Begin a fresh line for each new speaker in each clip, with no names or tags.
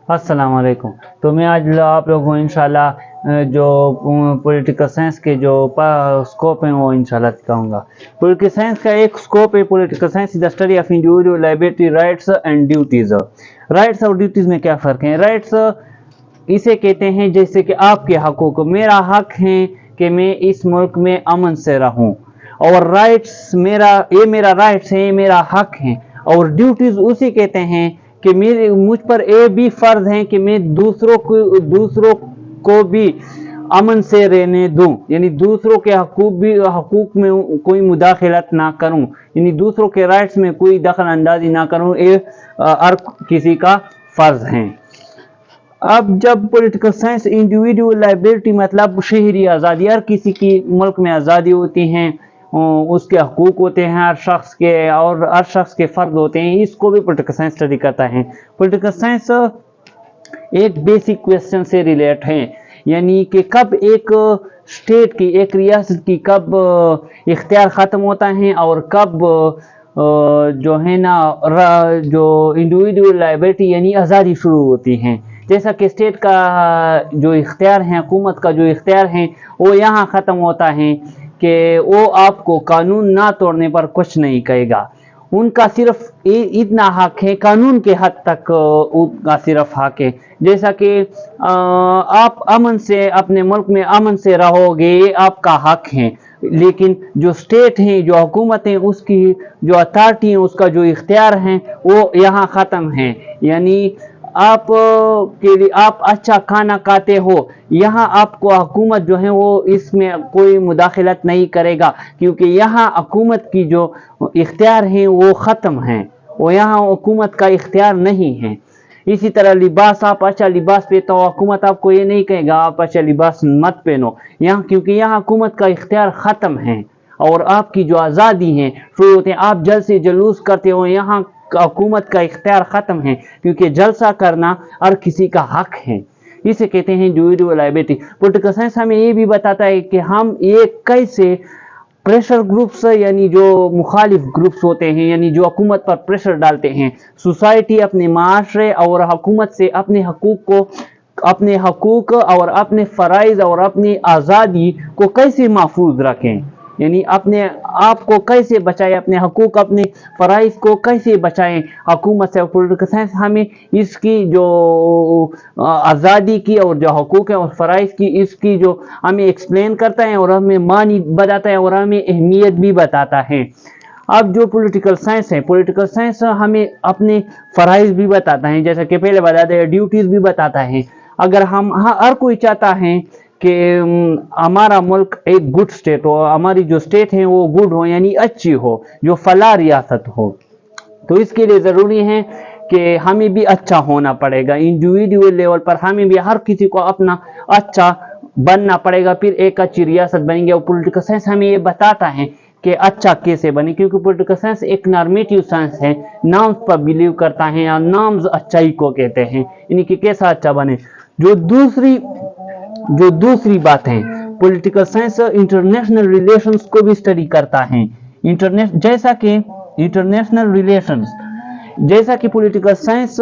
अस्सलाम वालेकुम। तो मैं आज आप लोगों को इंशाल्लाह जो पॉलिटिकल साइंस के जो स्कोप हैं वो इंशाल्लाह दिखाऊंगा। पॉलिटिकल साइंस का एक स्कोप है, political science is the study of individual liberty, rights and duties. Rights और ड्यूटीज में क्या फ़र्क है? राइट्स इसे कहते हैं जैसे कि आपके हकूक़, मेरा हक है कि मैं इस मुल्क में अमन से रहूं, और राइट्स मेरा राइट्स है, मेरा हक है। और ड्यूटीज उसे कहते हैं कि मुझ पर ये भी फर्ज है कि मैं दूसरों को भी अमन से रहने दूं, यानी दूसरों के हकूक में कोई मुदाखलत ना करूं, यानी दूसरों के राइट्स में कोई दखल अंदाजी ना करूं, ये हर किसी का फर्ज है। अब जब पॉलिटिकल साइंस इंडिविजुअल लाइबिलिटी मतलब शहरी आज़ादी, हर किसी की मुल्क में आज़ादी होती हैं, उसके हकूक़ होते हैं हर शख्स के, और हर शख्स के फ़र्ज होते हैं, इसको भी पॉलिटिकल साइंस स्टडी करता है। पॉलिटिकल साइंस एक बेसिक क्वेश्चन से रिलेट है, यानी कि कब एक स्टेट की, एक रियासत की कब इख्तियार ख़त्म होता है और कब जो है ना जो इंडिविजुअल लाइबिलिटी यानी आज़ादी शुरू होती है। जैसा कि स्टेट का जो इख्तियार है, हुकूमत का जो इख्तियार है, वो यहाँ ख़त्म होता है कि वो आपको कानून ना तोड़ने पर कुछ नहीं कहेगा। उनका सिर्फ इतना हक है, कानून के हद तक उनका सिर्फ हक है। जैसा कि आप अमन से अपने मुल्क में अमन से रहोगे, ये आपका हक है, लेकिन जो स्टेट है, जो हुकूमत है, उसकी जो अथॉरिटी है, उसका जो इख्तियार है, वो यहाँ ख़त्म है। यानी आप के लिए आप अच्छा खाना खाते हो, यहाँ आपको हुकूमत जो है वो इसमें कोई मुदाखलत नहीं करेगा, क्योंकि यहाँ हुकूमत की जो इख्तियार है वो ख़त्म है, वो यहाँ हुकूमत का इख्तियार नहीं है। इसी तरह लिबास, आप अच्छा लिबास पहनते हो, हुकूमत आपको ये नहीं कहेगा आप अच्छा लिबास मत पहनो यहाँ, क्योंकि यहाँ हुकूमत का इख्तियार ख़त्म है और आपकी जो आज़ादी है शुरू होते हैं। आप जल्द से जुलूस करते हो, यहाँ हुकूमत का इख्तियार ख़त्म है, क्योंकि जलसा करना हर किसी का हक है। इसे कहते हैं इंडिविजुअल लाइबिलिटी। पॉलिटिकल साइंस हमें ये भी बताता है कि हम ये कैसे प्रेशर ग्रुप्स, यानी जो मुखालिफ ग्रुप्स होते हैं, यानी जो हुकूमत पर प्रेशर डालते हैं, सोसाइटी अपने माशरे और हुकूमत से अपने हकूक़ और अपने फ़राइज़ और अपनी आज़ादी को कैसे महफूज रखें, यानी अपने आप को कैसे बचाएं, अपने हकूक़, अपने फ़राइज़ को कैसे बचाएं हुकूमत से। पॉलिटिकल साइंस हमें इसकी जो आज़ादी की और जो हकूक़ है और फ़राइज़ की, इसकी जो हमें एक्सप्लेन करता है और हमें मानी बताता है और हमें अहमियत भी बताता है। अब जो पॉलिटिकल साइंस है, पॉलिटिकल साइंस हमें अपने फ़राइज़ भी बताता है, जैसा कि पहले बताते हैं, ड्यूटीज़ भी बताता है। अगर हम हर कोई चाहता है कि हमारा मुल्क एक गुड स्टेट हो, हमारी जो स्टेट है वो गुड हो, यानी अच्छी हो, जो फलाह रियासत हो, तो इसके लिए ज़रूरी है कि हमें भी अच्छा होना पड़ेगा। इंडिविजुअल लेवल पर हमें भी हर किसी को अपना अच्छा बनना पड़ेगा, फिर एक अच्छी रियासत बनेंगे। और पॉलिटिकल साइंस हमें ये बताता है कि अच्छा कैसे बने, क्योंकि पॉलिटिकल साइंस एक नॉर्मेटिव साइंस है, नॉर्म्स पर बिलीव करता है, या नॉर्म्स अच्छाई को कहते हैं, यानी कि कैसा अच्छा बने। जो दूसरी बात है, पॉलिटिकल साइंस इंटरनेशनल रिलेशंस को भी स्टडी करता है। जैसा कि इंटरनेशनल रिलेशंस, जैसा कि पॉलिटिकल साइंस,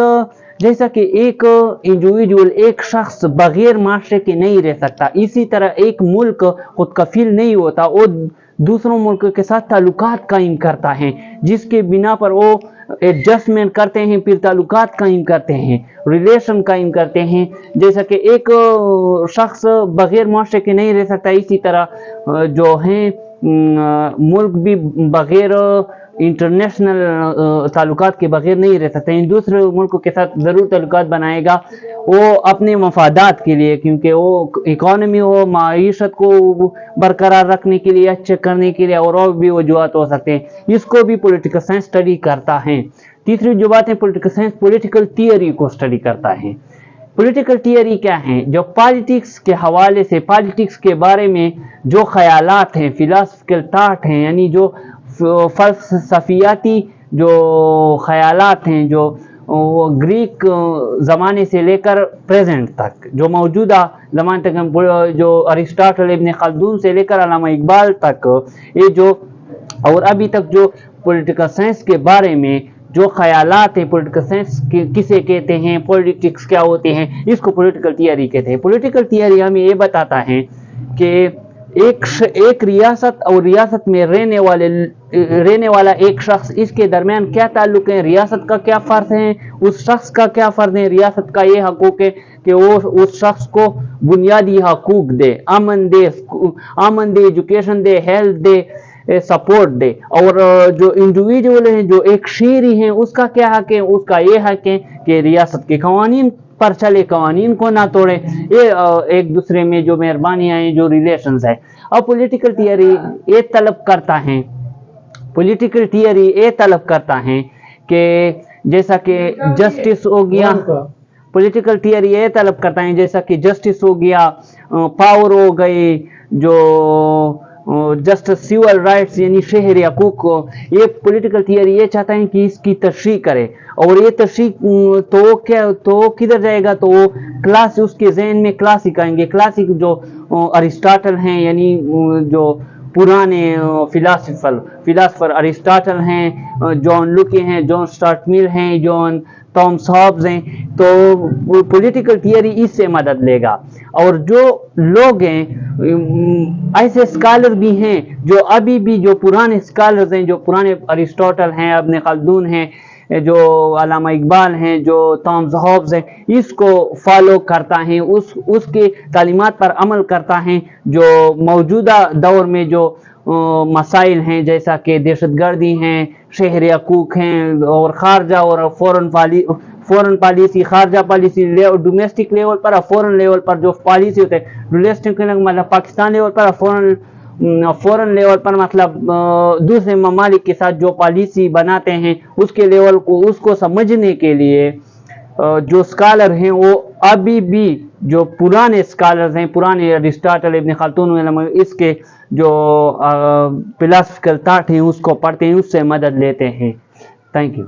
जैसा कि एक इंडिविजुअल, एक शख्स बगैर माशरे के नहीं रह सकता, इसी तरह एक मुल्क खुद कफील नहीं होता, वो दूसरों मुल्क के साथ ताल्लुकात कायम करता है, जिसके बिना पर वो एडजस्टमेंट करते हैं, फिर ताल्लुकात कायम करते हैं, रिलेशन कायम करते हैं। जैसा कि एक शख्स बगैर माशरे के नहीं रह सकता, इसी तरह जो है मुल्क भी बगैर इंटरनेशनल ताल्लुकात के बगैर नहीं रह सकते। इन दूसरे मुल्कों के साथ ज़रूर ताल्लुकात बनाएगा, वो अपने मफादात के लिए, क्योंकि वो इकॉनमी हो, माईशत को बरकरार रखने के लिए, अच्छे करने के लिए, और भी वजूहत हो सकते हैं। इसको भी पॉलिटिकल साइंस स्टडी करता है। तीसरी जो बात है, पॉलिटिकल साइंस पॉलिटिकल थियरी को स्टडी करता है। पॉलिटिकल थियरी क्या है? जो पॉलिटिक्स के हवाले से, पॉलिटिक्स के बारे में जो ख्यालात हैं, फिलॉसफिकल थॉट हैं, यानी जो फलसफियाती जो ख्यालात हैं, जो ग्रीक ज़माने से लेकर प्रेजेंट तक, जो मौजूदा ज़माने तक, जो अरिस्टोटल, इब्न खल्दून से लेकर अल्लामा इकबाल तक, ये जो और अभी तक जो पॉलिटिकल साइंस के बारे में جو خیالات ہیں پولیٹیکل سائنس کسے کہتے ہیں، پولیٹکس کیا ہوتے ہیں، اس کو پولیٹیکل تھیوری کہتے ہیں۔ پولیٹیکل تھیوری ہمیں یہ بتاتا ہے کہ ایک ریاست اور ریاست میں رہنے والا ایک شخص، اس کے درمیان کیا تعلق ہے، ریاست کا کیا فرض ہے، اس شخص کا کیا فرض ہے، ریاست کا یہ حقوق ہے کہ وہ اس شخص کو بنیادی حقوق دے، امن دے، ایجوکیشن دے، ہیلتھ دے، سپورٹ دے۔ اور جو انڈیویجول ہیں، جو ایک شہری ہیں، اس کا کیا حق ہے، اس کا یہ حق ہے کہ ریاست کے قوانین پر چلے، قوانین کو نہ توڑے، یہ ایک دوسرے میں جو مہربانیاں ہیں، جو ریلیشنز ہے۔ اب پولیٹیکل تھیوری یہ طلب کرتا ہے کہ جیسا کہ جسٹس ہو گیا، پولیٹیکل تھیوری یہ طلب کرتا ہے جیسا کہ جسٹس ہو گیا، پاور ہو گئی، جو جسٹس سیول رائٹس یعنی شہری حقوق کو، یہ پولیٹیکل تھیوری یہ چاہتا ہے کہ اس کی تشریح کرے۔ اور یہ تشریح تو کدھر جائے گا، تو وہ اس کے ذہن میں کلاسک آئیں گے، کلاسک جو ارسطاٹل ہیں، یعنی جو پرانے فلاسفر ارسطاٹل ہیں، جان لوکی ہیں، جان اسٹارٹ مل ہیں، جان ٹامس ہابز ہیں، تو پولیٹیکل تھیوری اس سے مدد لے گا۔ اور جو لوگ ہیں، ایسے اسکالر بھی ہیں جو ابھی بھی جو پرانے اسکالرز ہیں، جو پرانے ارسطاٹل ہیں، ابن خلدون ہیں، جو علامہ اقبال ہیں، جو ٹامس ہابز ہیں، اس کو فالو کرتا ہے، اس کے تعلیمات پر عمل کرتا ہے۔ جو موجودہ دور میں جو مسائل ہیں جیسا کہ دہشت گردی ہیں، شہری حقوق ہیں، اور خارجہ اور فورن پالیسی، خارجہ پالیسی، ڈومیسٹک لیول پر اور فورن لیول پر جو پالیسی ہوتے ہیں، ڈومیسٹک مطلب پاکستان لیول پر، فورن لیول پر مطلب دوسرے ممالک کے ساتھ جو پالیسی بناتے ہیں، اس کے لیول کو، اس کو سمجھنے کے لیے جو اسکالر ہیں، وہ ابھی بھی جو پرانے اسکالرز ہیں، پرانے ارسطاٹل، ابن خلدون، اس کے جو فلاسفیکل تھاٹ ہیں، اس کو پڑھتے ہیں، اس سے مدد لیتے ہیں۔ Thank you.